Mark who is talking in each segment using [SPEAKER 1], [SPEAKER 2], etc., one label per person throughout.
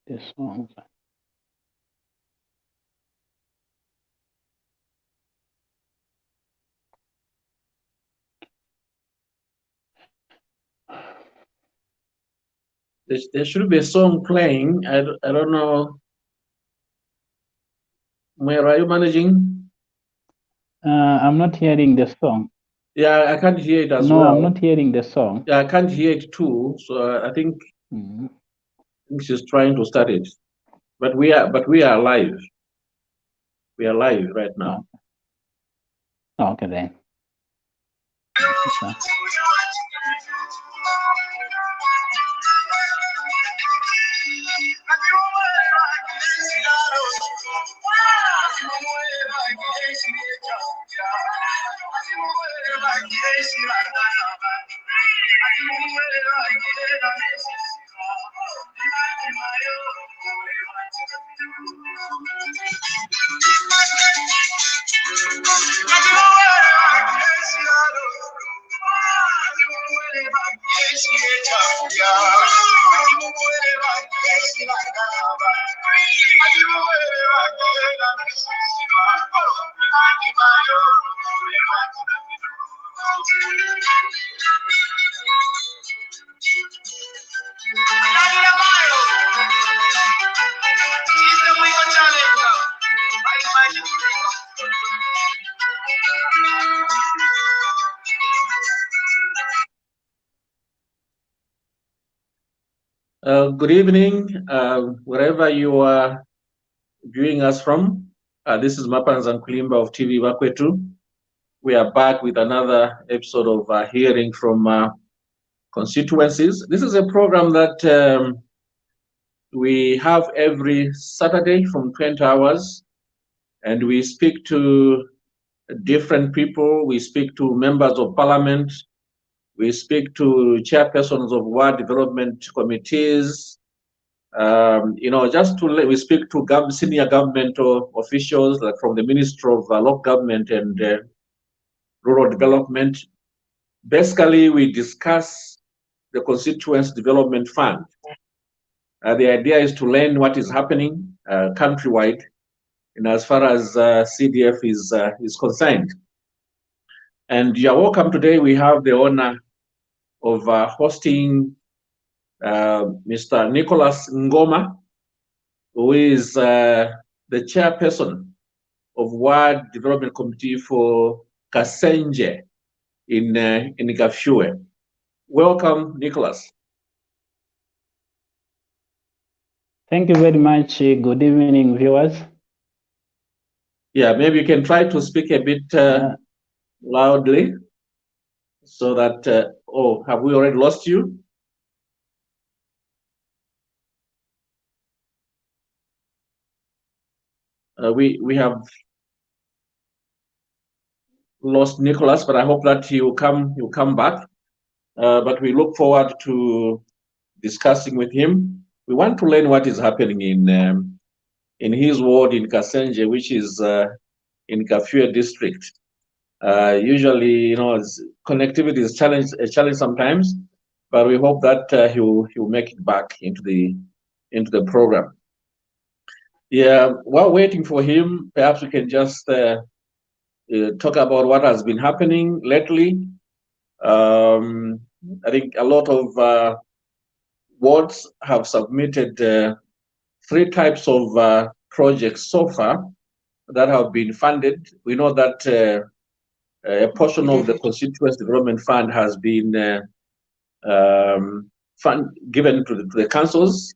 [SPEAKER 1] the song.
[SPEAKER 2] There should be a song playing. I don't know. Where are you managing?
[SPEAKER 1] I'm not hearing the song.
[SPEAKER 2] Yeah, I can't hear it as well.
[SPEAKER 1] No, I'm not hearing the song.
[SPEAKER 2] Yeah, I can't hear it too. So I think she's trying to start it. But we are live. We are live right now.
[SPEAKER 1] Okay then.
[SPEAKER 2] Good evening, wherever you are viewing us from. This is Nkwilimba of TV Bakwetu. We are back with another episode of hearing from constituencies. This is a program that we have every Saturday from 20 hours, and we speak to different people. We speak to members of parliament. We speak to chairpersons of ward development committees. We speak to senior government officials, like from the Ministry of Local Government and Rural Development. Basically, we discuss the Constituency Development Fund. The idea is to learn what is happening countrywide, and as far as CDF is concerned. And you're welcome today. We have the honor of hosting Mr. Nicholas Ngoma, who is the chairperson of Ward Development Committee for Kasenje in Kafue. Welcome, Nicholas.
[SPEAKER 1] Thank you very much. Good evening, viewers.
[SPEAKER 2] Yeah, maybe you can try to speak a bit loudly so that, have we already lost you? We have lost Nicholas, but I hope that he'll come back. But we look forward to discussing with him. We want to learn what is happening in his ward in Kasenje, which is in Kafue district. Usually, connectivity is a challenge sometimes, but we hope that he'll make it back into the program. Yeah, while waiting for him, perhaps we can just talk about what has been happening lately. I think a lot of wards have submitted 3 types of projects so far that have been funded. We know that a portion of the Constituency Development Fund has been given to the councils,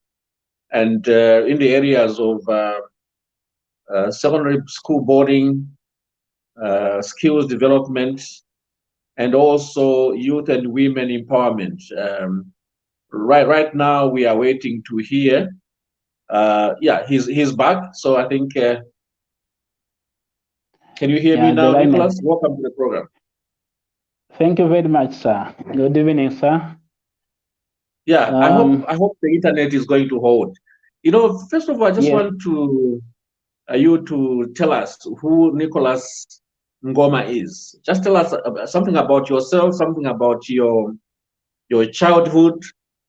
[SPEAKER 2] and in the areas of secondary school boarding, skills development, and also youth and women empowerment. Right now, we are waiting to hear. Yeah, he's back. So I think. Can you hear me now, Nicholas? Welcome to the program.
[SPEAKER 1] Thank you very much, sir. Good evening, sir.
[SPEAKER 2] Yeah, I hope the internet is going to hold. First of all, I just want to you to tell us who Nicholas Ngoma is. Just tell us something about yourself, something about your childhood,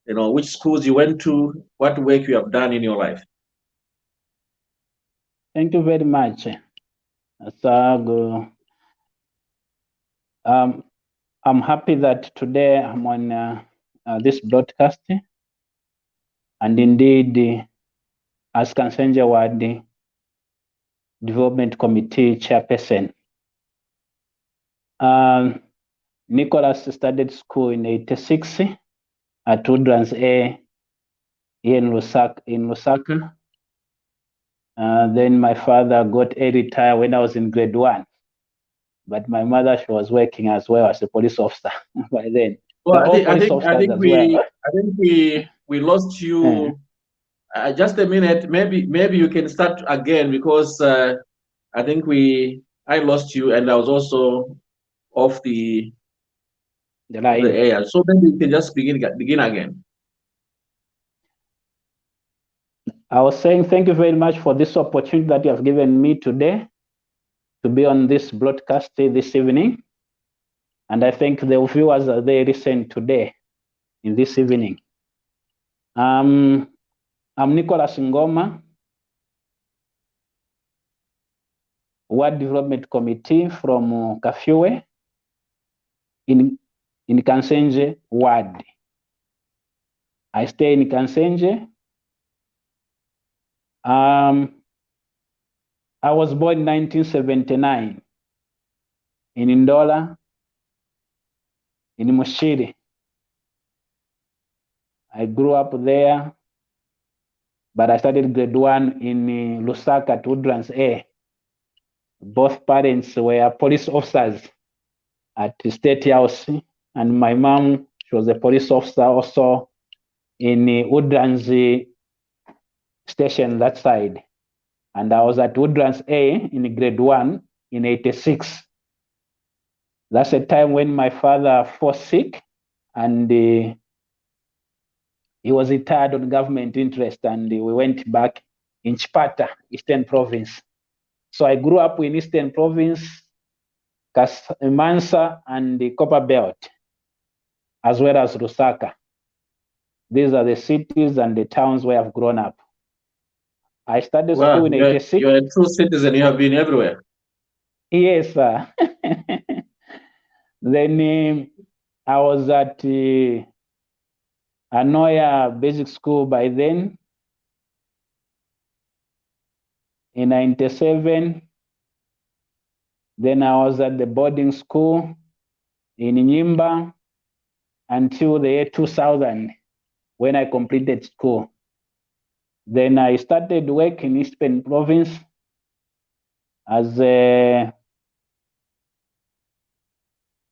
[SPEAKER 2] which schools you went to, what work you have done in your life.
[SPEAKER 1] Thank you very much. I'm happy that today I'm on this broadcast, and indeed, as Kasenje Ward, Development Committee Chairperson. Nicholas started school in '86 at Woodlands A here in Lusaka. Then my father got a retire when I was in grade 1. But my mother, she was working as well as a police officer by then.
[SPEAKER 2] Well, I think we lost you. Just a minute. Maybe you can start again, because I think I lost you, and I was also off the air. So maybe you can just begin again.
[SPEAKER 1] I was saying thank you very much for this opportunity that you have given me today to be on this broadcast this evening. And I thank the viewers that they listen today in this evening. I'm Nicholas Ngoma, Ward Development Committee from Kafue in Kasenje Ward. I stay in Kasenje. I was born in 1979 in Ndola, in Mushiri. I grew up there, but I started grade 1 in Lusaka at Woodlands A. Both parents were police officers at the State House, and my mom, she was a police officer also in Woodlands Station that side. And I was at Woodlands A in grade 1 in '86. That's a time when my father fell sick, and he was retired on government interest, and we went back in Chipata, Eastern Province. So I grew up in Eastern Province, Mansa, and the Copper Belt, as well as Lusaka. These are the cities and the towns where I've grown up. I started school in '86.
[SPEAKER 2] You're a true citizen. You have been everywhere.
[SPEAKER 1] Yes, sir. Then I was at Anoya Basic School by then. In '97, then I was at the boarding school in Nkwilimba until the year 2000, when I completed school. Then I started work in Eastern Province as a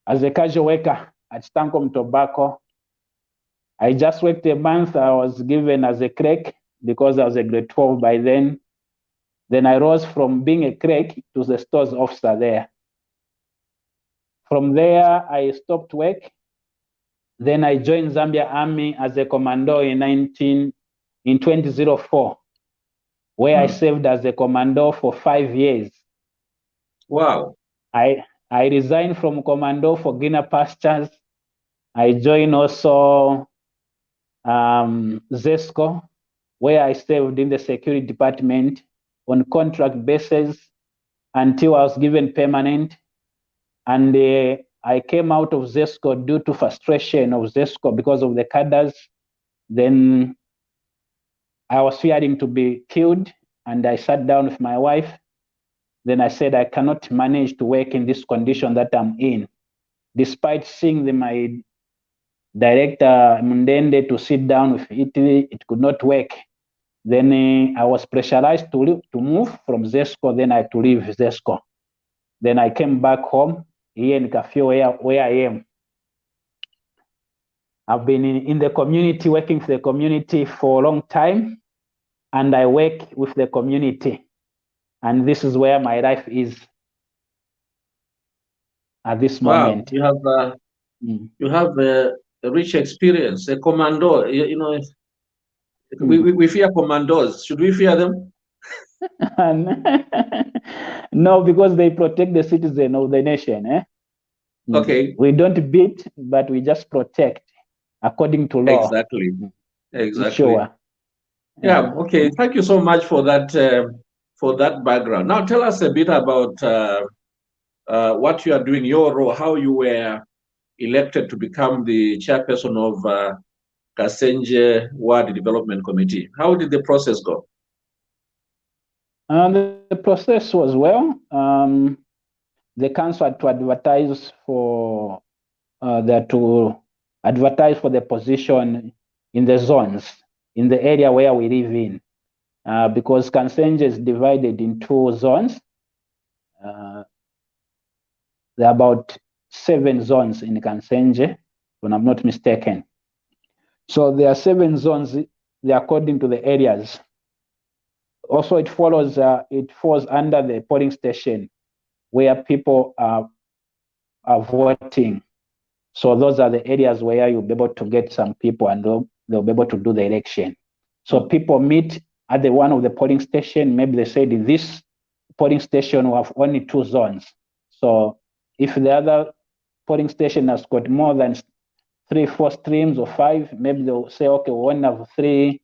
[SPEAKER 1] casual worker at Stankom Tobacco. I just worked a month. I was given as a clerk because I was a grade 12 by then. Then I rose from being a clerk to the stores officer there. From there, I stopped work. Then I joined Zambia Army as a commando in 2004, where I served as a commando for 5 years.
[SPEAKER 2] Wow.
[SPEAKER 1] I resigned from commando for greener pastures. I joined also ZESCO, where I served in the security department on contract basis until I was given permanent. And I came out of ZESCO due to frustration of ZESCO because of the cadres. Then I was fearing to be killed, and I sat down with my wife. Then I said, I cannot manage to work in this condition that I'm in. Despite seeing my director, Mundende, to sit down with Italy, it could not work. Then I was pressurized to move from ZESCO. Then I had to leave ZESCO. Then I came back home here in Kafue, where I am. I've been in the community, working for the community for a long time, and I work with the community. And this is where my life is at this moment.
[SPEAKER 2] Wow, you have a rich experience. A commando, we fear commandos. Should we fear them?
[SPEAKER 1] No, because they protect the citizen of the nation.
[SPEAKER 2] Okay.
[SPEAKER 1] We don't beat, but we just protect. according to law.
[SPEAKER 2] Exactly. Exactly.
[SPEAKER 1] Sure.
[SPEAKER 2] Yeah. Okay. Thank you so much for that background. Now, tell us a bit about what you are doing, your role, how you were elected to become the chairperson of Kasenje Ward Development Committee. How did the process go?
[SPEAKER 1] The process was well. The council had to advertise for the position in the zones, in the area where we live in, because Kasenje is divided in 2 zones. There are about 7 zones in Kasenje, when I'm not mistaken. So there are 7 zones, according to the areas. Also, it falls under the polling station where people are voting. So those are the areas where you'll be able to get some people and they'll be able to do the election. So people meet at one of the polling station. Maybe they said in this polling station we have only 2 zones. So if the other polling station has got more than 3, 4 streams or 5, maybe they'll say, okay, we only have 3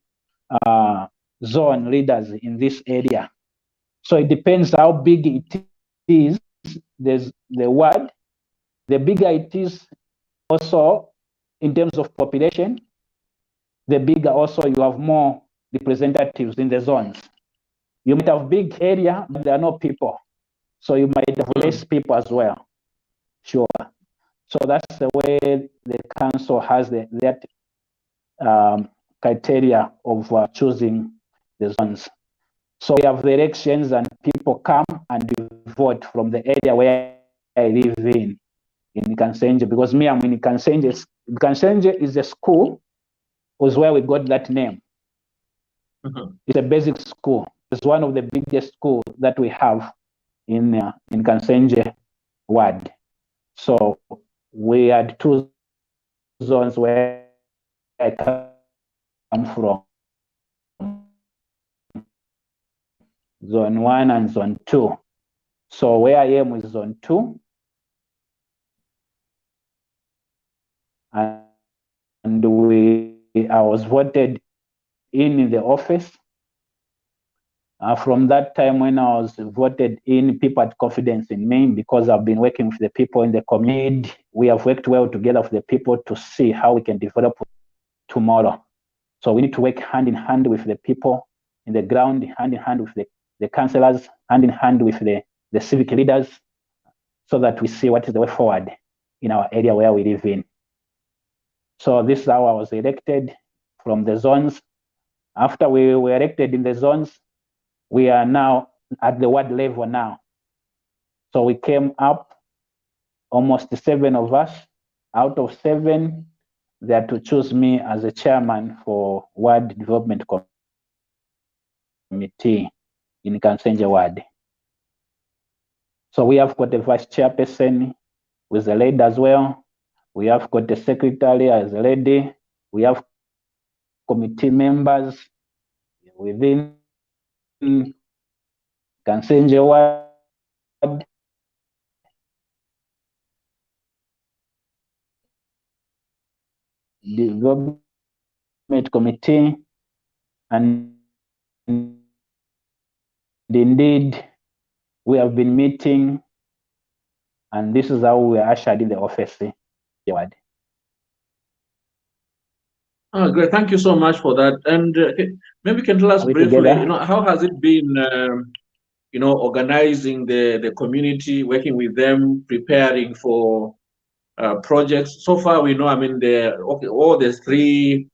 [SPEAKER 1] zone leaders in this area. So it depends how big it is. There's the ward. The bigger it is, also in terms of population, the bigger also you have more representatives in the zones. You might have big area, but there are no people. So you might have less people as well. Sure. So that's the way the council has that criteria of choosing the zones. So we have the elections and people come and vote from the area where I live in Kasenje, because me, I'm in Kasenje. Kasenje is a school, was where we got that name. It's a basic school. It's one of the biggest schools that we have in Kasenje Ward. So we had 2 zones where I come from. Zone 1 and Zone 2. So where I am is Zone 2. And I was voted in the office. From that time when I was voted in, people had confidence in me because I've been working with the people in the community. We have worked well together with the people to see how we can develop tomorrow. So we need to work hand in hand with the people in the ground, hand in hand with the councillors, hand in hand with the civic leaders, so that we see what is the way forward in our area where we live in. So this is how I was elected from the zones. After we were elected in the zones, we are now at the ward level now. So we came up, almost 7 of us. Out of 7, they had to choose me as a chairman for Ward Development Committee in Kasenje Ward. So we have got a vice chairperson who is a lady as well. We have got a secretary as a lady. We have committee members within Kasenje Ward. Development Committee, and indeed we have been meeting, and this is how we are ushered in the office.
[SPEAKER 2] Oh, great. Thank you so much for that. And maybe you can tell us briefly, how has it been, organizing the community, working with them, preparing for projects? So far, we know, all the 3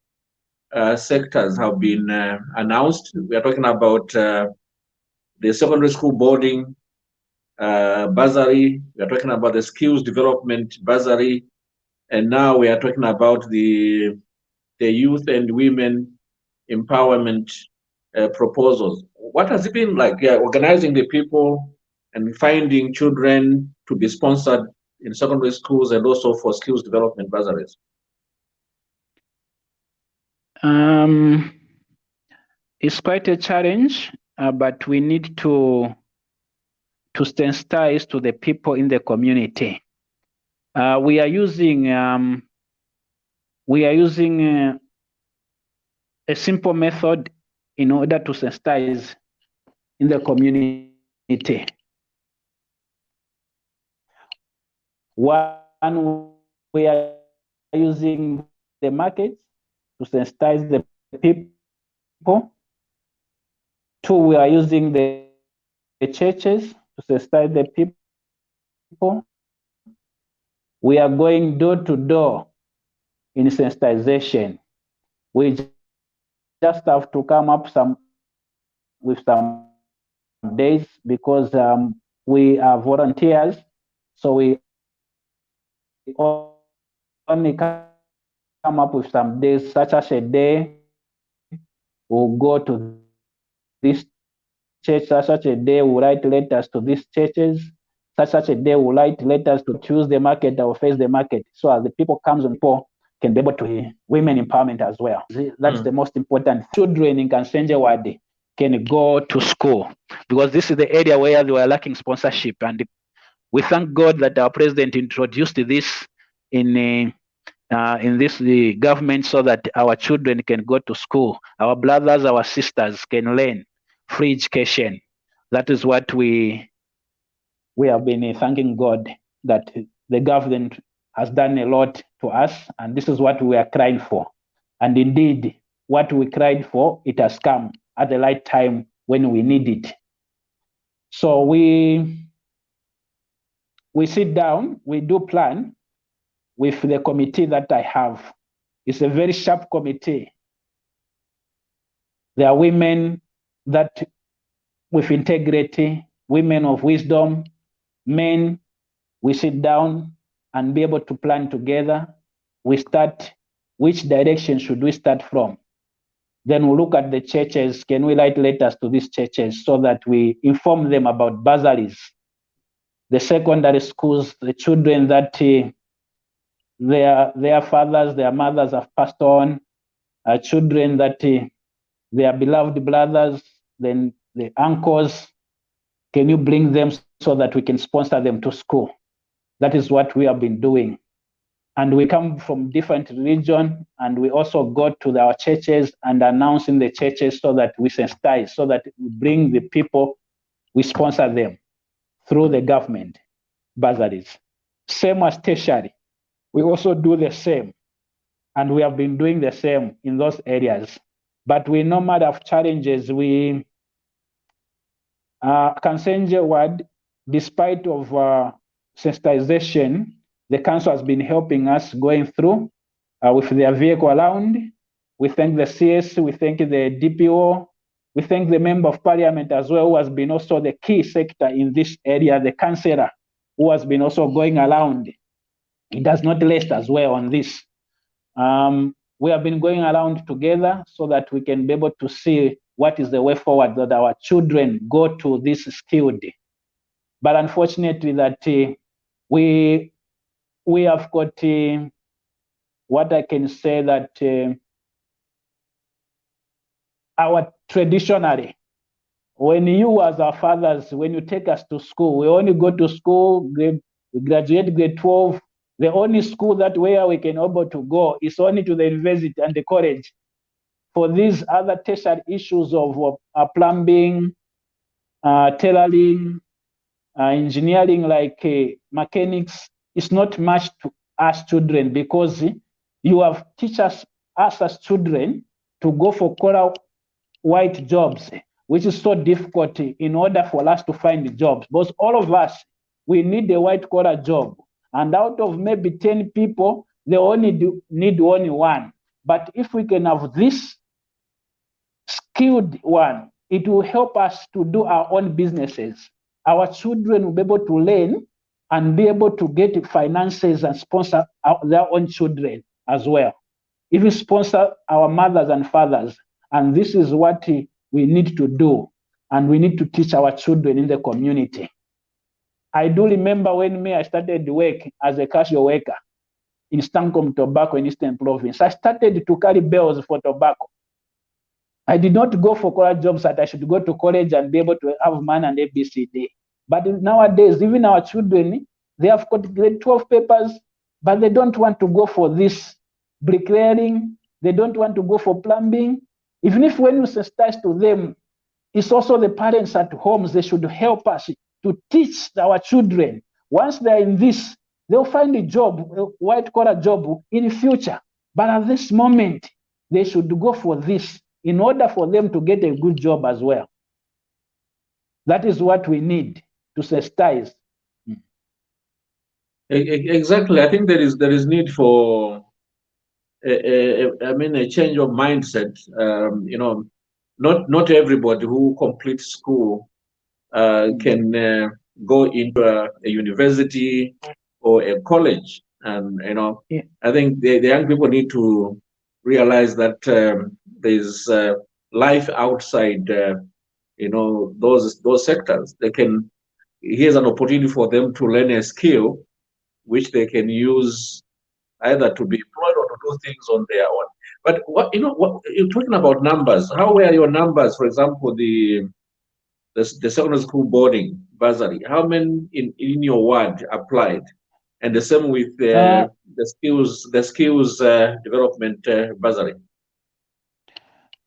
[SPEAKER 2] sectors have been announced. We are talking about the secondary school boarding bursary. We are talking about the skills development bursary. And now we are talking about the youth and women empowerment proposals. What has it been like organizing the people and finding children to be sponsored in secondary schools and also for skills development bursaries?
[SPEAKER 1] It's quite a challenge, but we need to sensitize to the people in the community. We are using we are using a simple method in order to sensitize in the community. One, we are using the markets to sensitize the people. Two, we are using the churches to sensitize the people. We are going door to door in sensitization. We just have to come up with some days because we are volunteers, so we only come up with some days, such as a day we'll go to this church, such a day we'll write letters to these churches, such a day we'll write letters to choose the market or face the market, so as the people comes on people can be able to hear women empowerment as well. That's the most important. Children in Kasenje Ward can go to school because this is the area where they were lacking sponsorship, and we thank God that our president introduced this in this government so that our children can go to school, our brothers, our sisters can learn free education. That is what we have been thanking God that the government has done a lot to us, and this is what we are crying for. And indeed, what we cried for, it has come at the right time when we need it. So we sit down, we do plan with the committee that I have. It's a very sharp committee. There are women that with integrity, women of wisdom, men. We sit down and be able to plan together. We start, which direction should we start from? Then we look at the churches. Can we write letters to these churches so that we inform them about bursaries? The secondary schools, the children that their fathers, their mothers have passed on, children that their beloved brothers, then the uncles, can you bring them so that we can sponsor them to school? That is what we have been doing. And we come from different regions, and we also go to our churches and announce in the churches so that we sensitize, so that we bring the people, we sponsor them through the government bursaries. Same as tertiary. We also do the same, and we have been doing the same in those areas. But we no matter of challenges, we Kasenje Ward, despite of sensitization, the council has been helping us going through with their vehicle around. We thank the CS, we thank the DPO, we thank the member of parliament as well, who has been also the key sector in this area, the councillor, who has been also going around. It does not rest as well on this. We have been going around together so that we can be able to see what is the way forward that our children go to this skilled. But unfortunately that we have got what I can say that our traditionally, when you as our fathers, when you take us to school, we only go to school, we graduate grade 12. The only school that where we can able to go is only to the university and the college. For these other tertiary issues of plumbing, tailoring, engineering like mechanics, it's not much to us children, because you have teachers, us as children, to go for color white jobs, which is so difficult in order for us to find jobs. Because all of us, we need a white collar job. And out of maybe 10 people, they only need only one. But if we can have this skilled one, it will help us to do our own businesses. Our children will be able to learn and be able to get finances and sponsor their own children as well. Even sponsor our mothers and fathers. And this is what we need to do. And we need to teach our children in the community. I do remember when I started work as a cashier worker in Stancombe Tobacco in Eastern Province. I started to carry bells for tobacco. I did not go for college jobs that I should go to college and be able to have money and ABCD. But nowadays, even our children, they have got grade 12 papers, but they don't want to go for this bricklaying, they don't want to go for plumbing. Even if when you sensitize to them, it's also the parents at homes, they should help us to teach our children. Once they're in this, they'll find a job, a white-collar job in the future. But at this moment, they should go for this in order for them to get a good job as well. That is what we need to sensitize.
[SPEAKER 2] Exactly. I think there is need for a change of mindset. Not everybody who completes school can go into a university or a college, and I think the young people need to realize that there's life outside those sectors. Here's an opportunity for them to learn a skill which they can use either to be employed or to do things on their own. But what you're talking about numbers. How were your numbers? For example, the secondary school boarding bursary. How many in your ward applied? And the same with the skills development bursary.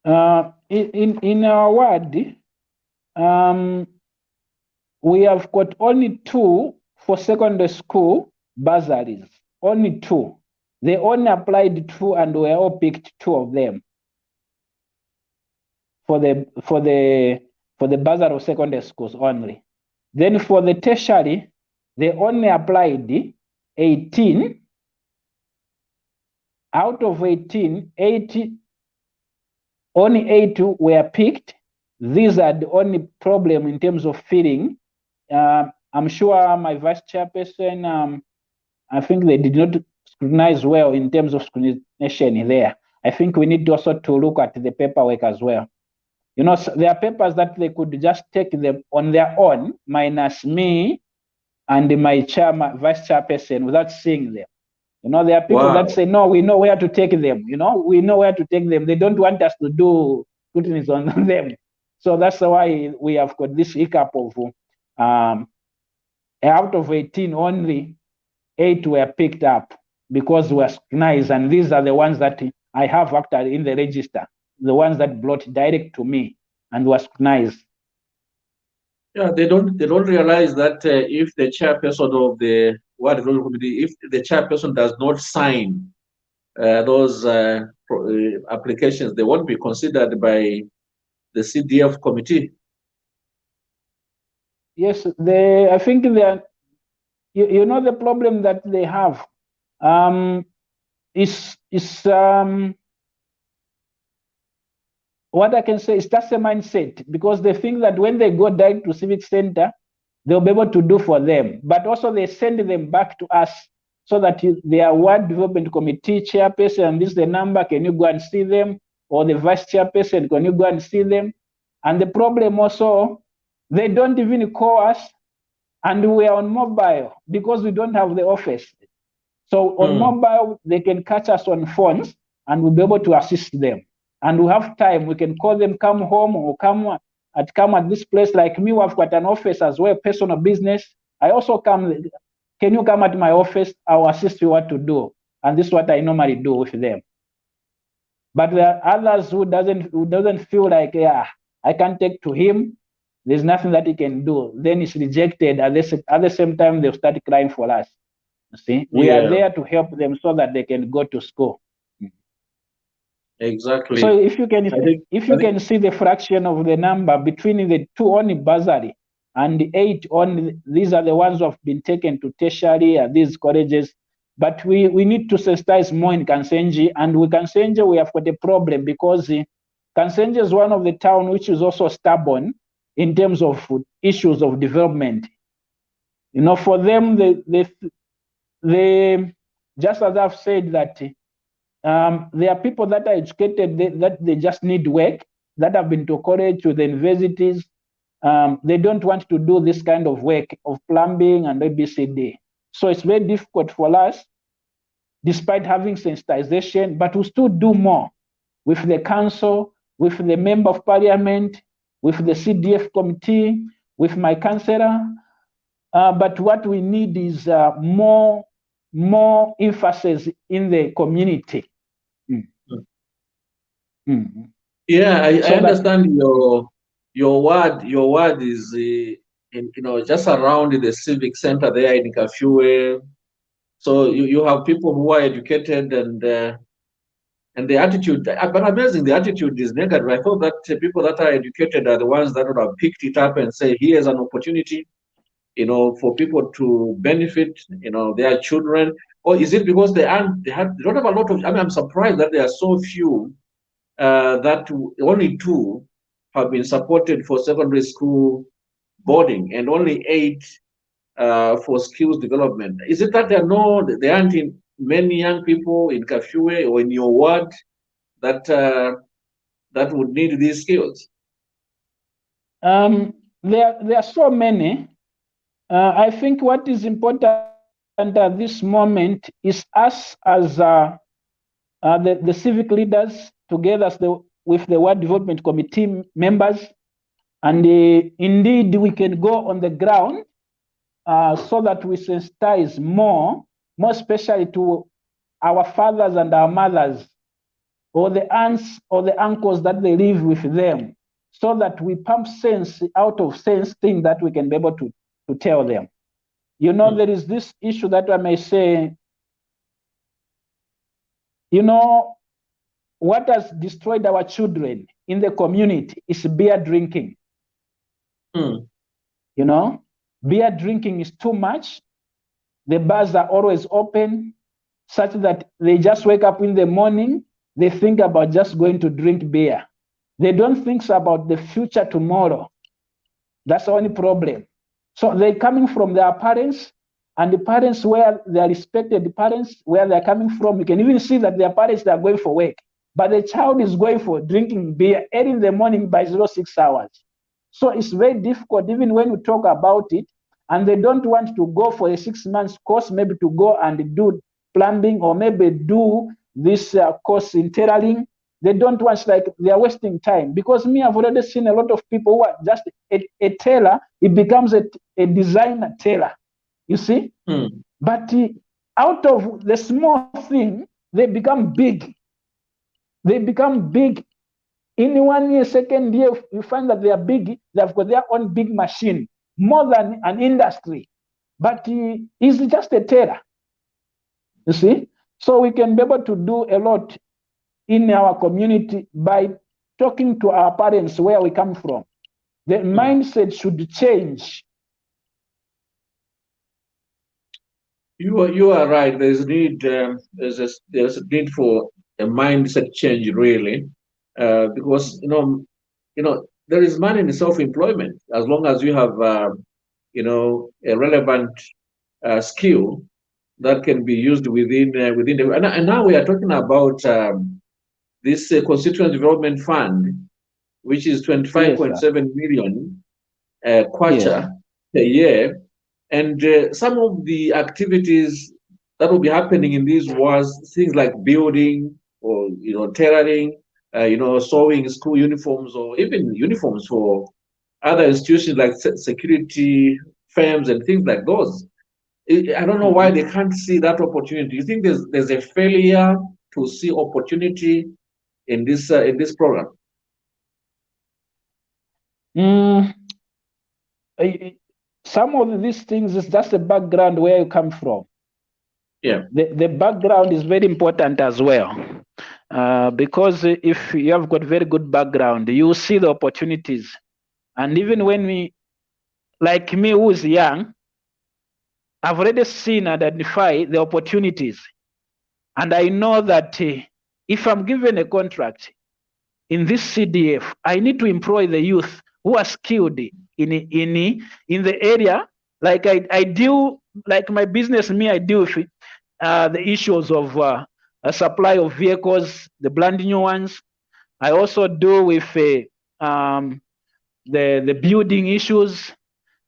[SPEAKER 1] In our ward, we have got only 2 for secondary school bursaries. Only 2. They only applied 2, and we all picked 2 of them for the bursary of secondary schools only. Then for the tertiary, they only applied 18. Out of 18, only 8 were picked. These are the only problem in terms of filling. I'm sure my vice chairperson, I think they did not scrutinize well in terms of scrutinization there. I think we need also to look at the paperwork as well. There are papers that they could just take them on their own, minus me and my vice chairperson, without seeing them. There are people that say, no, we know where to take them. We know where to take them. They don't want us to do scrutiny on them. So that's why we have got this hiccup of out of 18, only 8 were picked up because we were scrutinized, and these are the ones that I have actually in the register, the ones that brought direct to me and were scrutinized.
[SPEAKER 2] Yeah, they don't realize that if the chairperson of the ward development committee, if the chairperson does not sign those applications, they won't be considered by the CDF committee.
[SPEAKER 1] Yes, I think they are. The problem that they have is what I can say is that's a mindset, because they think that when they go direct to civic center, they'll be able to do for them. But also they send them back to us so that their ward development committee chairperson, and this is the number, can you go and see them? Or the vice chairperson, can you go and see them? And the problem also, they don't even call us, and we are on mobile because we don't have the office. So on mobile, they can catch us on phones and we'll be able to assist them. And we have time, we can call them, come home or come at this place. Like me, I've got an office as well, personal business. I also come, can you come at my office? I'll assist you what to do. And this is what I normally do with them. But there are others who doesn't feel like, yeah, I can't take to him. There's nothing that he can do. Then it's rejected. At the same time, they'll start crying for us. You see, we are there to help them so that they can go to school.
[SPEAKER 2] Exactly.
[SPEAKER 1] So if you can see the fraction of the number between the 2 only bursary and the 8 only, these are the ones who have been taken to tertiary at these colleges. But we need to sensitize more in Kasenje, and with Kasenje we have got a problem because Kasenje is one of the towns which is also stubborn in terms of issues of development. For them, they just as I've said that there are people that are educated that they just need work, that have been to college, to the universities. They don't want to do this kind of work of plumbing and ABCD. So it's very difficult for us, despite having sensitization, but we still do more with the council, with the member of parliament, with the CDF committee, with my councillor. But what we need is more emphasis in the community. Mm.
[SPEAKER 2] Yeah, I
[SPEAKER 1] So that-
[SPEAKER 2] understand your ward is just around the civic center there in Kafue. So you have people who are educated and the attitude, but amazing, the attitude is negative. I thought that people that are educated are the ones that would have picked it up and say, here's an opportunity, for people to benefit, their children. Or is it because they don't have a lot of, I'm surprised that there are so few, that only 2 have been supported for secondary school boarding and only 8 for skills development. Is it that there aren't many young people in Kafue or in your ward that would need these skills?
[SPEAKER 1] There are so many. I think what is important at this moment is us as the civic leaders, together with the Ward Development Committee members, and indeed we can go on the ground so that we sensitize more especially to our fathers and our mothers, or the aunts or the uncles that they live with them, so that we pump sense out of sense thing that we can be able to tell them. There is this issue that I may say, what has destroyed our children in the community is beer drinking. Beer drinking is too much. The bars are always open, such that they just wake up in the morning, they think about just going to drink beer. They don't think about the future tomorrow. That's the only problem. So they're coming from their parents, and the parents where they are respected parents, where they're coming from, you can even see that their parents, they are going for work. But the child is going for drinking beer early in the morning by 06 hours. So it's very difficult, even when you talk about it, and they don't want to go for a 6 months course, maybe to go and do plumbing, or maybe do this course in tailoring. They don't want, like, they are wasting time. Because I've already seen a lot of people who are just a tailor, it becomes a designer tailor, you see? But out of the small thing, they become big. They become big. In 1 year, second year, you find that they are big. They've got their own big machine, more than an industry. But he's just a tailor, you see? So we can be able to do a lot in our community by talking to our parents where we come from. The mindset should change.
[SPEAKER 2] You are right. There's need. There's a need for a mindset change, really, because there is money in self-employment as long as you have a relevant skill that can be used within the. And now we are talking about this Constituency Development Fund, which is 25.7 million kwacha per year. And some of the activities that will be happening in these was things like building, or tailoring, sewing school uniforms, or even uniforms for other institutions like security firms and things like those. I don't know why they can't see that opportunity. Do you think there's a failure to see opportunity in this program?
[SPEAKER 1] Some of these things is just the background where you come from.
[SPEAKER 2] Yeah.
[SPEAKER 1] The background is very important as well. Because if you have got very good background, you see the opportunities. And even when like me who is young, I've already seen and identify the opportunities. And I know that if I'm given a contract in this CDF, I need to employ the youth who are skilled in the area. Like I deal, like my business, I deal with the issues of a supply of vehicles, the brand new ones. I also do with the building issues,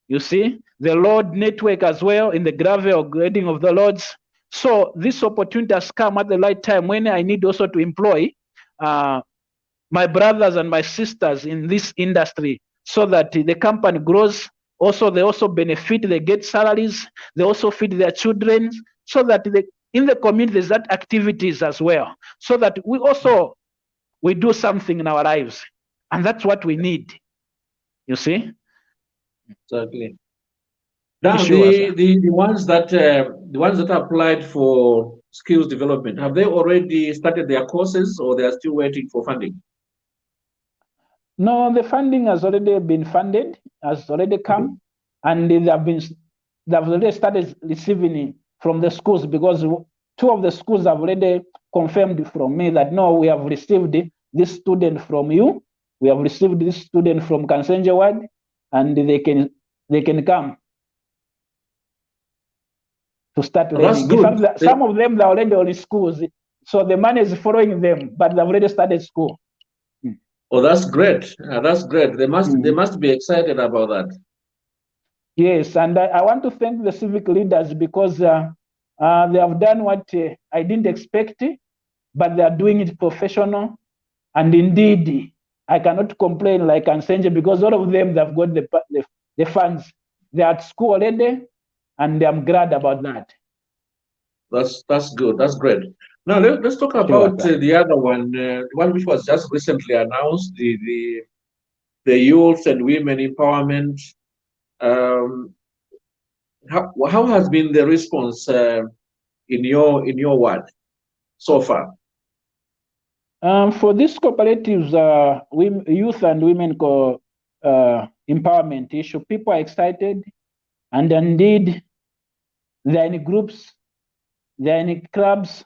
[SPEAKER 1] you see, the load network as well, in the gravel grading of the loads. So this opportunity has come at the right time when I need also to employ my brothers and my sisters in this industry, so that the company grows. Also, they also benefit, they get salaries, they also feed their children, so that in the community there's that activities as well, so that we also we do something in our lives. And that's what we need. You see?
[SPEAKER 2] Exactly. Now,
[SPEAKER 1] Sure,
[SPEAKER 2] the ones that applied for skills development, have they already started their courses, or they are still waiting for funding?
[SPEAKER 1] No, the funding has already been funded, has already come, and they've already started receiving from the schools, because 2 of the schools have already confirmed from me that no, we have received this student from you, we have received this student from Kasenje Ward, and they can come to start learning.
[SPEAKER 2] That's good.
[SPEAKER 1] In fact, some of them are already on schools, so the money is following them, but they've already started school.
[SPEAKER 2] Oh, that's great. That's great. They must be excited about that.
[SPEAKER 1] Yes, and I want to thank the civic leaders, because they have done what I didn't expect, but they are doing it professional. And indeed, I cannot complain like Kasenje, because all of them, they've got the funds. They're at school already, and I'm glad about that.
[SPEAKER 2] That's good. That's great. Now let's talk about the other one, the one which was just recently announced, the youth and women empowerment. How has been the response in your ward so far?
[SPEAKER 1] For these cooperatives, youth and women empowerment issue, people are excited, and indeed, they're in groups, they're in clubs,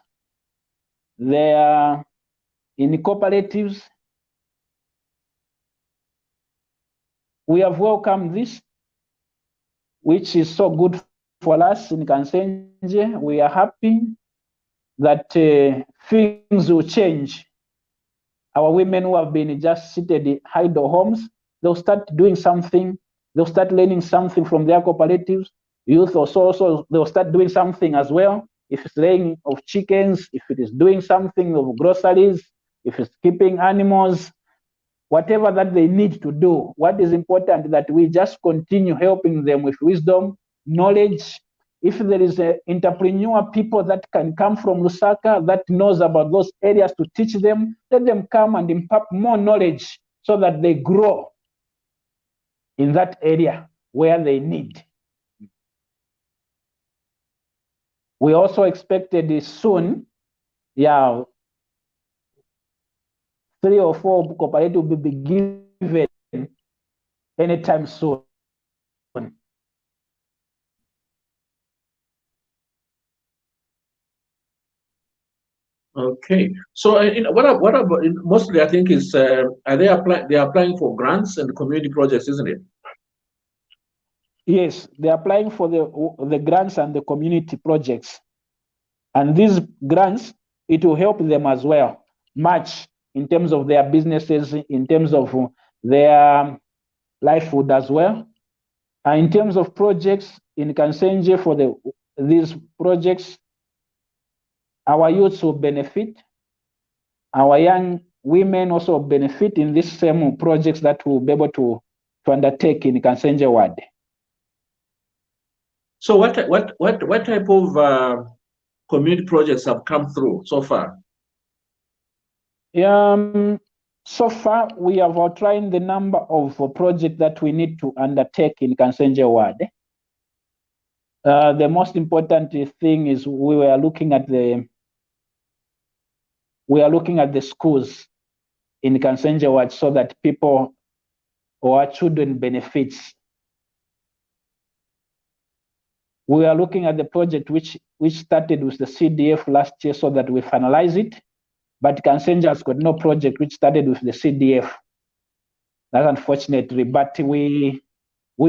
[SPEAKER 1] they are in cooperatives. We have welcomed this, which is so good for us in Kasenje. We are happy that things will change. Our women who have been just seated in idle homes, they'll start doing something. They'll start learning something from their cooperatives. Youth also they'll start doing something as well. If it's laying of chickens, if it is doing something of groceries, if it's keeping animals, whatever that they need to do. What is important that we just continue helping them with wisdom, knowledge. If there is entrepreneur people that can come from Lusaka that knows about those areas to teach them, let them come and impart more knowledge so that they grow in that area where they need. We also expected soon, 3 or 4 cooperatives will be given anytime soon.
[SPEAKER 2] Okay. So what about mostly I think is are they applying for grants and community projects, isn't it?
[SPEAKER 1] Yes, they're applying for the grants and the community projects. And these grants, it will help them as well, much in terms of their businesses, in terms of their livelihood as well. And in terms of projects in Kasenje for these projects, our youths will benefit. Our young women also benefit in these same projects that we'll be able to undertake in Kasenje Ward.
[SPEAKER 2] So what type of community projects have come through so far?
[SPEAKER 1] So far, we have outlined the number of projects that we need to undertake in Kasenje Ward. The most important thing is we are looking at the schools in Kasenje Ward so that people or our children benefits. We are looking at the project which started with the CDF last year so that we finalize it. But Kasenje has got no project which started with the CDF. That's unfortunately, but we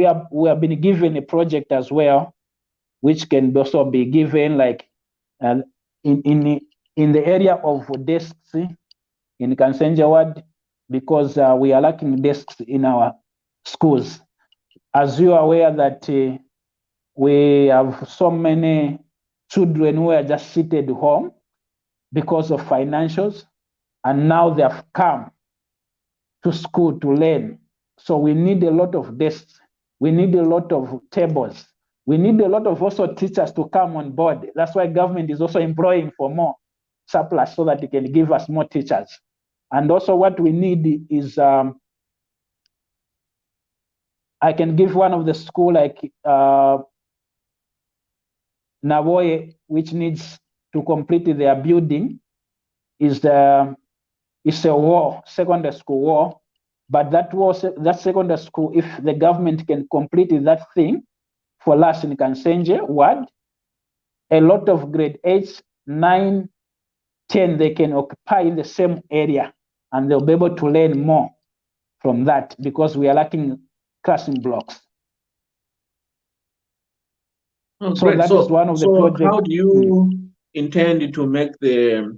[SPEAKER 1] have been given a project as well, which can also be given like in the area of desks in Kasenje Ward, because we are lacking desks in our schools. As you are aware that we have so many children who are just seated home because of financials, and now they have come to school to learn. So we need a lot of desks. We need a lot of tables. We need a lot of also teachers to come on board. That's why government is also employing for more surplus so that it can give us more teachers. And also what we need is, I can give one of the school like Navoye, which needs to complete their building, is a war, secondary school war. But that secondary school, if the government can complete that thing for us in Kasenje Ward, a lot of grade 8, 9, 10, they can occupy in the same area and they'll be able to learn more from that because we are lacking classroom blocks.
[SPEAKER 2] Oh,
[SPEAKER 1] so
[SPEAKER 2] great.
[SPEAKER 1] that is one of the projects.
[SPEAKER 2] How do you intend to make the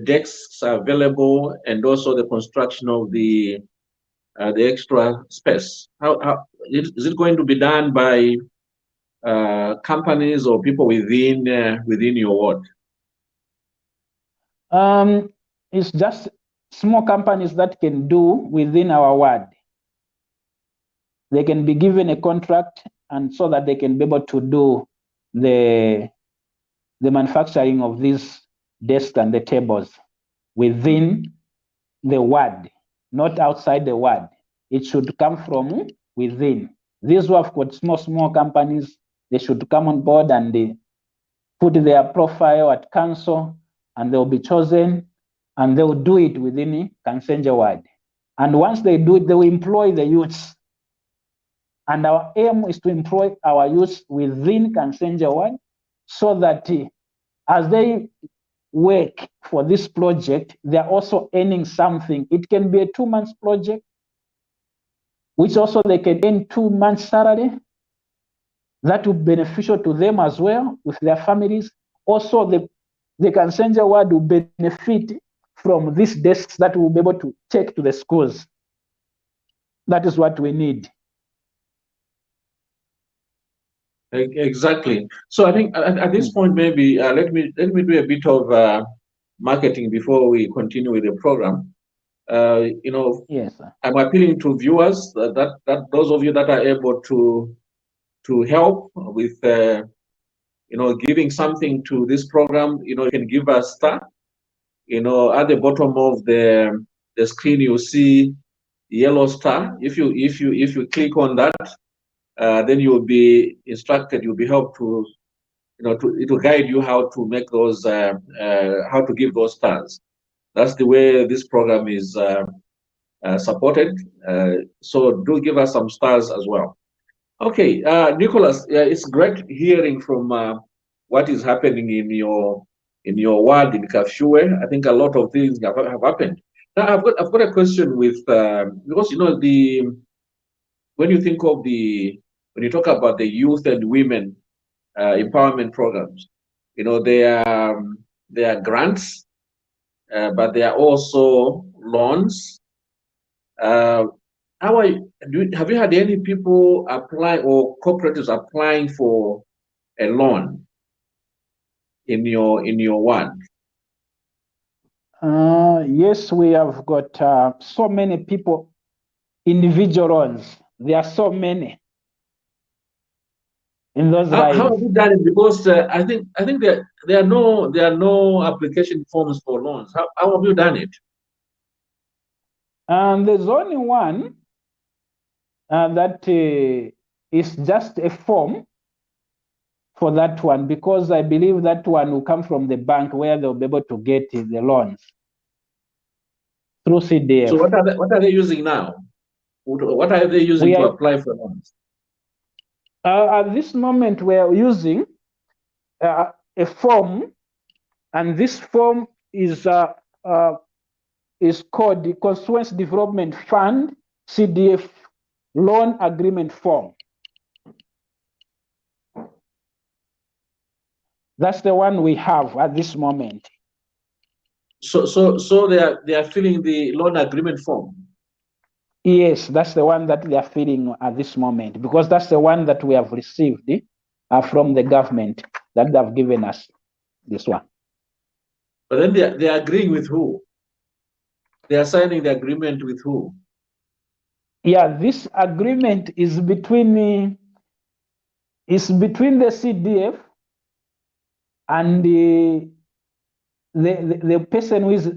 [SPEAKER 2] desks available and also the construction of the extra space? How is it going to be done by companies or people within your ward?
[SPEAKER 1] It's just small companies that can do within our ward. They can be given a contract and so that they can be able to do the manufacturing of these desks and the tables within the ward, not outside the ward. It should come from within. These who have got small companies, they should come on board and they put their profile at council and they'll be chosen and they'll do it within Kasenje Ward. And once they do it, they will employ the youths. And our aim is to employ our youths within Kasenje Ward so that as they work for this project, they're also earning something. It can be a 2-month project, which also they can earn 2 months salary. That will be beneficial to them as well with their families. Also, the Kasenje Ward will benefit from these desks that we'll be able to take to the schools. That is what we need.
[SPEAKER 2] Exactly. So I think at this point, maybe let me do a bit of marketing before we continue with the program.
[SPEAKER 1] Yes, sir.
[SPEAKER 2] I'm appealing to viewers that those of you that are able to help with giving something to this program, you can give a star. At the bottom of the screen you see yellow star. If you click on that, then you will be instructed. You'll be helped to it will guide you how to make those how to give those stars. That's the way this program is supported. So do give us some stars as well. Okay, Nicholas, it's great hearing from what is happening in your ward in Kafue. I think a lot of things have happened. Now I've got a question with because when you think of when you talk about the youth and women empowerment programs, they are grants, but they are also loans. Have you had any people apply or cooperatives applying for a loan in your ward?
[SPEAKER 1] Yes, we have got so many people, individual loans. There are so many in those lines.
[SPEAKER 2] How have you done it? Because I think there are no application forms for loans. How have you done it?
[SPEAKER 1] There's only one that is just a form for that one, because I believe that one will come from the bank where they'll be able to get the loans through CDF.
[SPEAKER 2] So what are they using now? What are they using to apply for loans?
[SPEAKER 1] At this moment, we are using a form, and this form is called the Constituency Development Fund CDF Loan Agreement Form. That's the one we have at this moment.
[SPEAKER 2] So they are filling the loan agreement form.
[SPEAKER 1] Yes, that's the one that they are filling at this moment, because that's the one that we have received from the government that they have given us. This one.
[SPEAKER 2] But then they are agreeing with who? They are signing the agreement with who?
[SPEAKER 1] Yeah, this agreement is between the CDF and the person who is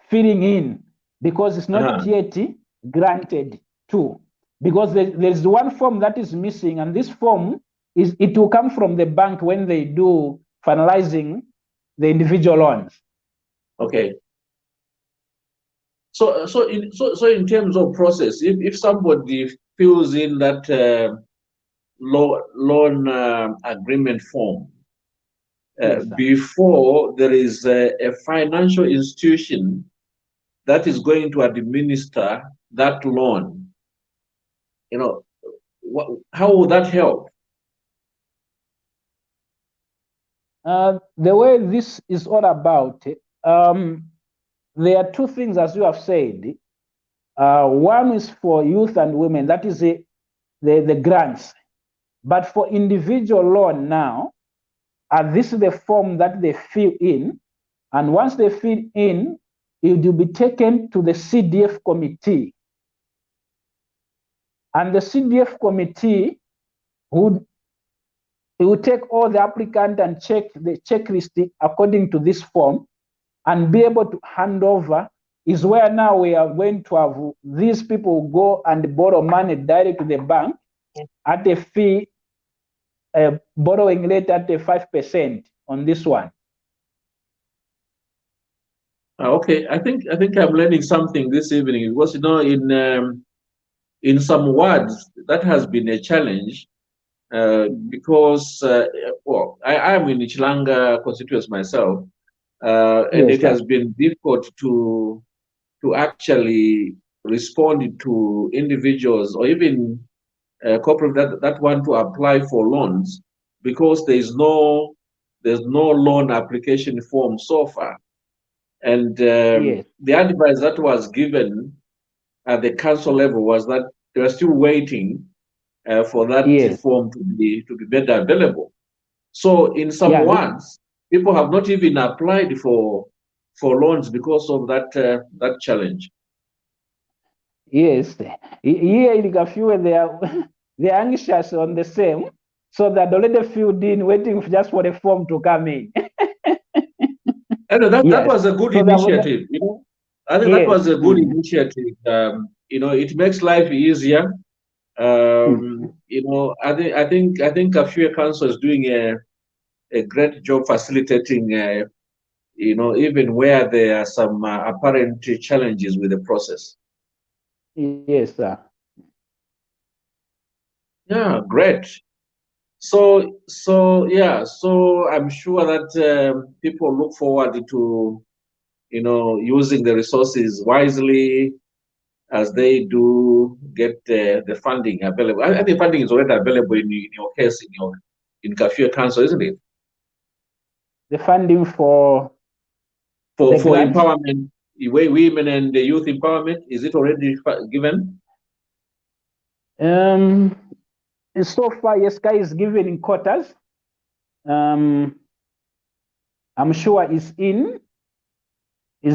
[SPEAKER 1] filling in because it's not yet granted to. Because there's one form that is missing, and this form it will come from the bank when they do finalizing the individual loans.
[SPEAKER 2] Okay. So in terms of process, if somebody fills in that loan agreement form,
[SPEAKER 1] Yes,
[SPEAKER 2] before there is a financial institution that is going to administer that loan, how will that help?
[SPEAKER 1] The way this is all about, there are two things, as you have said. One is for youth and women, that is the grants. But for individual loan now, this is the form that they fill in. And once they fill in, it will be taken to the CDF committee. And the CDF committee would take all the applicant and check the checklist according to this form and be able to hand over. Is where now we are going to have these people go and borrow money direct to the bank at a fee, borrowing rate at a 5% on this one.
[SPEAKER 2] Okay, I think I'm learning something this evening. It was, in some words that has been a challenge because well, I am in Ichilanga constituency myself, and
[SPEAKER 1] Yes,
[SPEAKER 2] it has been difficult to actually respond to individuals or even corporate that want to apply for loans because there's no loan application form so far. And
[SPEAKER 1] yes,
[SPEAKER 2] the advice that was given at the council level was that they were still waiting for that
[SPEAKER 1] yes.
[SPEAKER 2] form to be made available. So in some words, people have not even applied for loans because of that challenge.
[SPEAKER 1] Yes, here in Kafue, they're anxious on the same, so that already filled in, waiting just for the form to come in.
[SPEAKER 2] And that was a good initiative. I think that was a good initiative. It makes life easier. I think Kafue Council is doing a great job facilitating. Even where there are some apparent challenges with the process.
[SPEAKER 1] Yes, sir.
[SPEAKER 2] Yeah, great. So I'm sure that people look forward to, using the resources wisely as they do get the funding available. I think funding is already available in your case, in Kafue Council, isn't it?
[SPEAKER 1] The funding for
[SPEAKER 2] empowerment, women and the youth empowerment, is it already given?
[SPEAKER 1] So far, yes, Sky is given in quotas. I'm sure is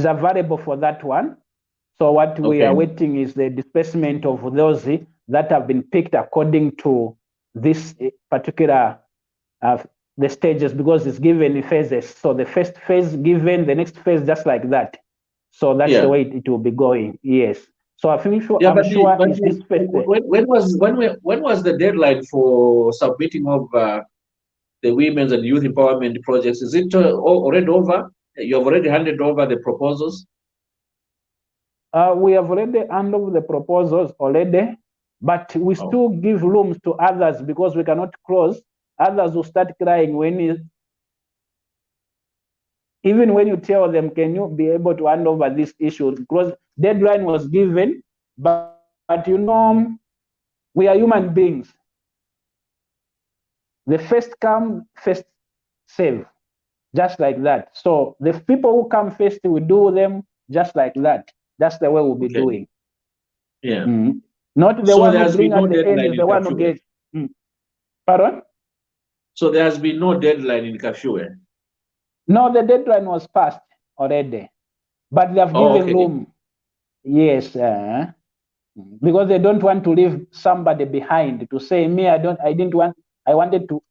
[SPEAKER 1] available for that one. So what we are waiting is the disbursement of those that have been picked according to this particular the stages, because it's given in phases. So the first phase given, the next phase just like that. So that's the way it will be going. Yes. So I'm sure it's this phase.
[SPEAKER 2] When was the deadline for submitting of the women's and youth empowerment projects? Is it already over? You have already handed over the proposals?
[SPEAKER 1] We have already handed over the proposals already, but we still give rooms to others because we cannot close. Others will start crying even when you tell them, can you be able to hand over this issue? Because deadline was given, but we are human beings. The first come, first serve, just like that. So the people who come first, we do them just like that. That's the way we'll be doing.
[SPEAKER 2] Yeah.
[SPEAKER 1] Not the one who bring at the end is the one who gets. Pardon?
[SPEAKER 2] So there has been no deadline in Kafue?
[SPEAKER 1] No, the deadline was passed already, but they have given room. Yes, because they don't want to leave somebody behind to say, I wanted to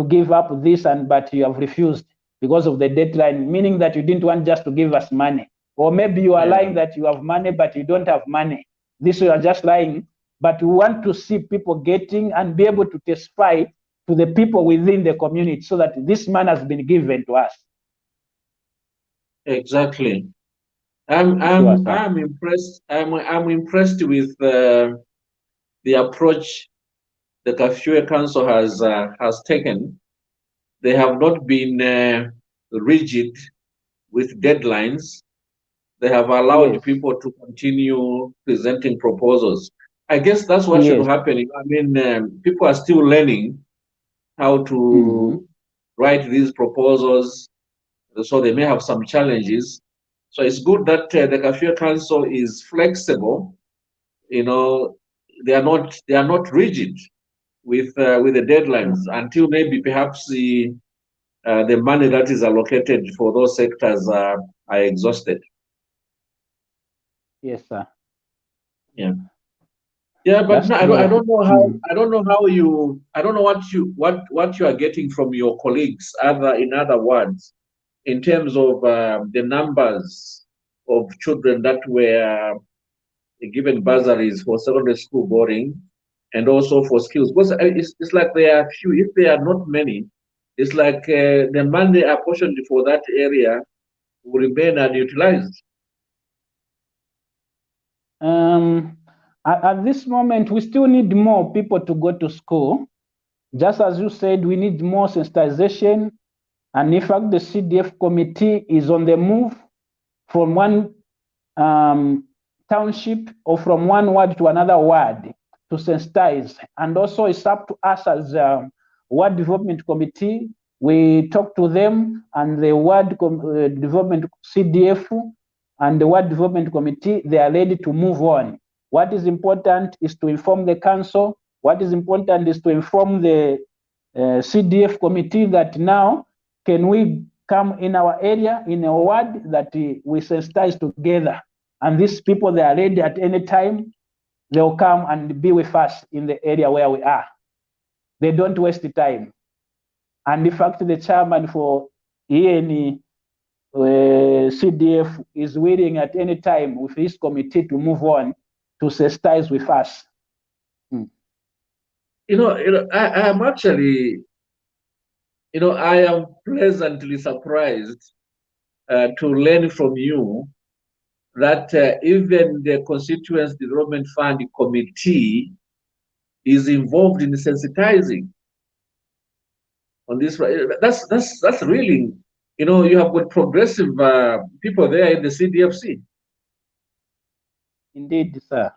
[SPEAKER 1] give up this, but you have refused because of the deadline, meaning that you didn't want just to give us money. Or maybe you are lying that you have money, but you don't have money. This you are just lying. But we want to see people getting and be able to testify to the people within the community so that this man has been given to us.
[SPEAKER 2] Exactly. I'm impressed. I'm impressed with the approach the Kafue Council has taken. They have not been rigid with deadlines. They have allowed people to continue presenting proposals. I guess that's what should happen. I mean, people are still learning how to write these proposals, so they may have some challenges. So it's good that the Kafue Council is flexible. You know, they are not rigid with the deadlines until maybe perhaps the money that is allocated for those sectors are exhausted.
[SPEAKER 1] Yes, sir.
[SPEAKER 2] Yeah. Yeah, but no, I don't know how I don't know what you are getting from your colleagues in other words in terms of the numbers of children that were given bursaries for secondary school boarding and also for skills. Because it's like there are few. If there are not many, it's like the money apportioned for that area will remain unutilized.
[SPEAKER 1] At this moment, we still need more people to go to school. Just as you said, we need more sensitization. And in fact, the CDF committee is on the move from one township or from one ward to another ward to sensitize. And also it's up to us as a ward development committee. We talk to them and the ward development CDF and the ward development committee, they are ready to move on. What is important is to inform the council. What is important is to inform the CDF committee that now can we come in our area, in our ward, that we sensitize together. And these people, they are ready at any time. They'll come and be with us in the area where we are. They don't waste the time. And in fact, the chairman for ENE CDF is willing at any time with his committee to move on to sensitize with us.
[SPEAKER 2] I am actually, I am pleasantly surprised to learn from you that even the Constituency Development Fund Committee is involved in sensitizing on this. That's really, you have got progressive people there in the CDFC.
[SPEAKER 1] Indeed, sir.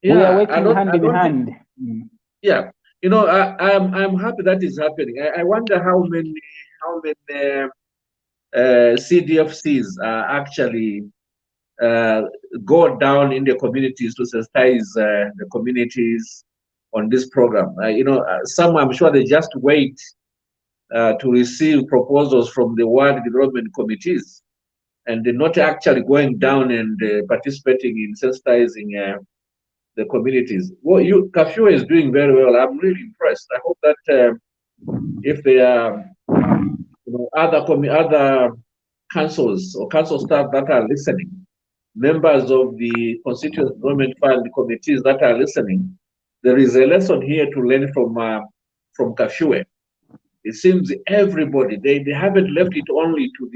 [SPEAKER 2] Yeah,
[SPEAKER 1] we are working hand in hand.
[SPEAKER 2] Yeah, I'm happy that is happening. I wonder how many CDFCs actually go down in the communities to sensitize the communities on this program. Some I'm sure they just wait to receive proposals from the ward development committees, and they're not actually going down and participating in sensitizing the communities. Well, Kafue is doing very well. I'm really impressed. I hope that if there are other councils or council staff that are listening, members of the Constituency Development Fund committees that are listening, there is a lesson here to learn from Kafue. It seems everybody, they haven't left it only to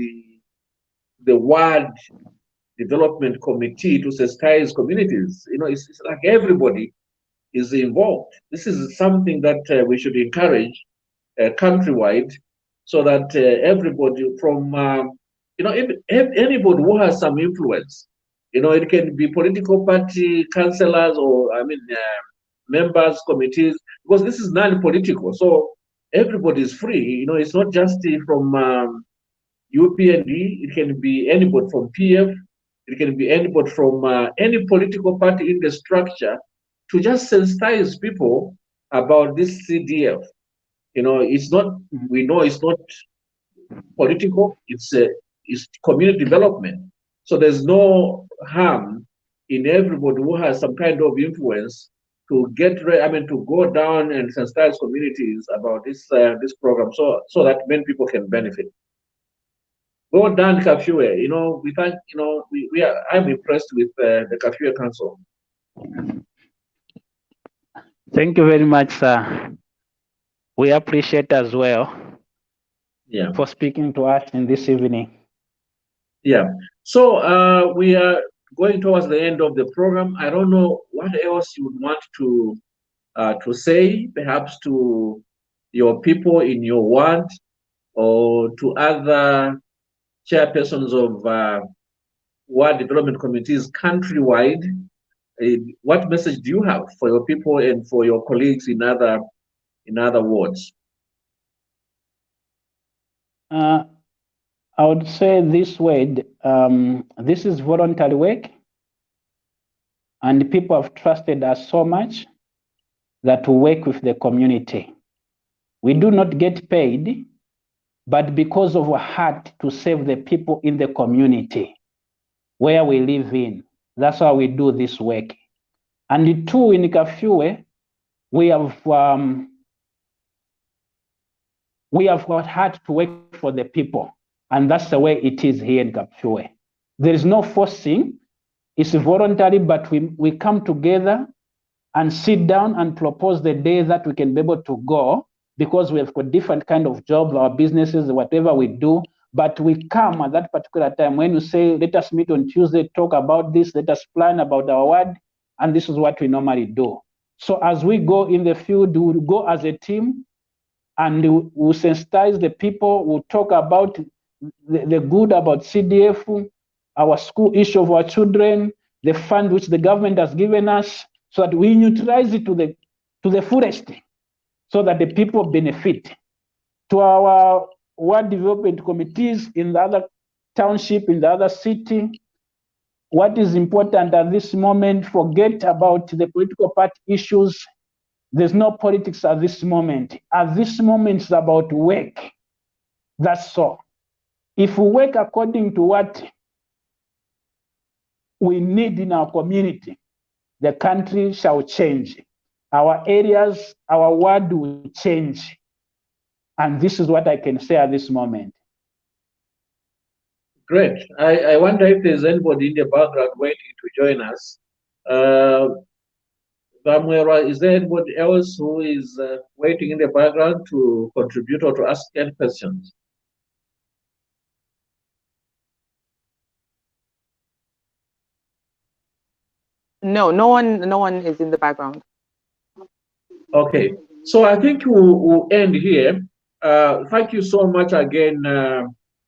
[SPEAKER 2] the ward development committee to sensitize communities. It's like everybody is involved. This is something that we should encourage countrywide, so that everybody from, anybody who has some influence, it can be political party councillors or, members, committees, because this is non-political. So everybody is free. It's not just from UPND. It can be anybody from PF. It can be anybody from any political party in the structure to just sensitize people about this CDF. It's not, we know it's not political, it's community development. So there's no harm in everybody who has some kind of influence to to go down and sensitize communities about this program, so that many people can benefit. Well done, Kafue. We thank, I'm impressed with the Kafue Council.
[SPEAKER 1] Thank you very much, sir. We appreciate as well for speaking to us in this evening.
[SPEAKER 2] Yeah. So we are going towards the end of the program. I don't know what else you would want to say, perhaps to your people in your ward or to other chairpersons of ward development committees countrywide. What message do you have for your people and for your colleagues in other wards?
[SPEAKER 1] I would say this way, this is voluntary work, and people have trusted us so much that we work with the community. We do not get paid, but because of our heart to serve the people in the community where we live in, that's how we do this work. And two, in Kafue, we have got heart to work for the people, and that's the way it is here in Kafue. There is no forcing; it's voluntary, but we come together and sit down and propose the day that we can be able to go, because we have got different kind of jobs, our businesses, whatever we do. But we come at that particular time when you say, let us meet on Tuesday, talk about this, let us plan about our ward, and this is what we normally do. So as we go in the field, we go as a team, and we sensitize the people, we talk about the good about CDF, our school issue of our children, the fund which the government has given us, so that we utilize it to the fullest, so that the people benefit. To our ward development committees in the other township, in the other city, what is important at this moment, forget about the political party issues. There's no politics at this moment. At this moment, it's about work. That's all. If we work according to what we need in our community, the country shall change. Our areas, our ward will change. And this is what I can say at this moment.
[SPEAKER 2] Great. I wonder if there's anybody in the background waiting to join us. Is there anybody else who is waiting in the background to contribute or to ask any questions?
[SPEAKER 3] No, no one is in the background.
[SPEAKER 2] Okay, so I think we'll end here. Thank you so much again,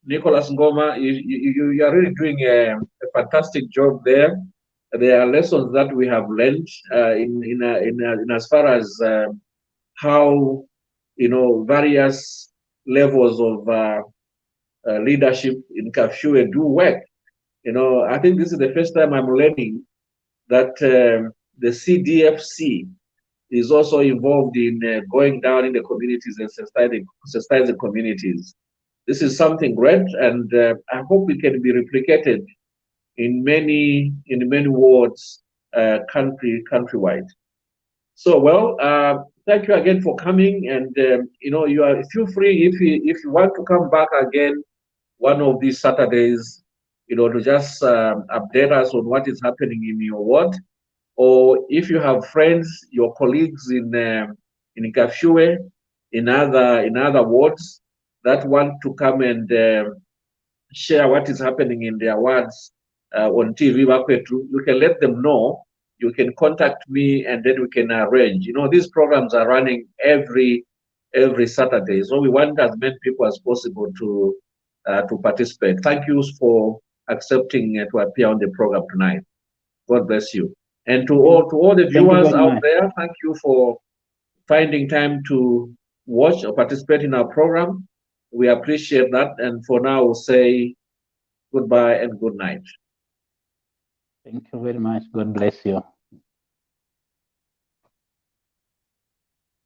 [SPEAKER 2] Nicholas Ngoma. You are really doing a fantastic job there. There are lessons that we have learned in as far as how various levels of leadership in Kafue do work. I think this is the first time I'm learning that the CDFC is also involved in going down in the communities and sensitizing communities. This is something great, and I hope it can be replicated in many wards countrywide. So, well, thank you again for coming, and feel free if you want to come back again one of these Saturdays, to just update us on what is happening in your ward, or if you have friends, your colleagues in Kafue, in other wards that want to come and share what is happening in their wards on TV, Bakwetu, you can let them know. You can contact me, and then we can arrange. These programs are running every Saturday, so we want as many people as possible to participate. Thank you for accepting to appear on the program tonight. God bless you. And to all the viewers out there, thank you for finding time to watch or participate in our program. We appreciate that. And for now, we'll say goodbye and good night.
[SPEAKER 1] Thank you very much. God bless you.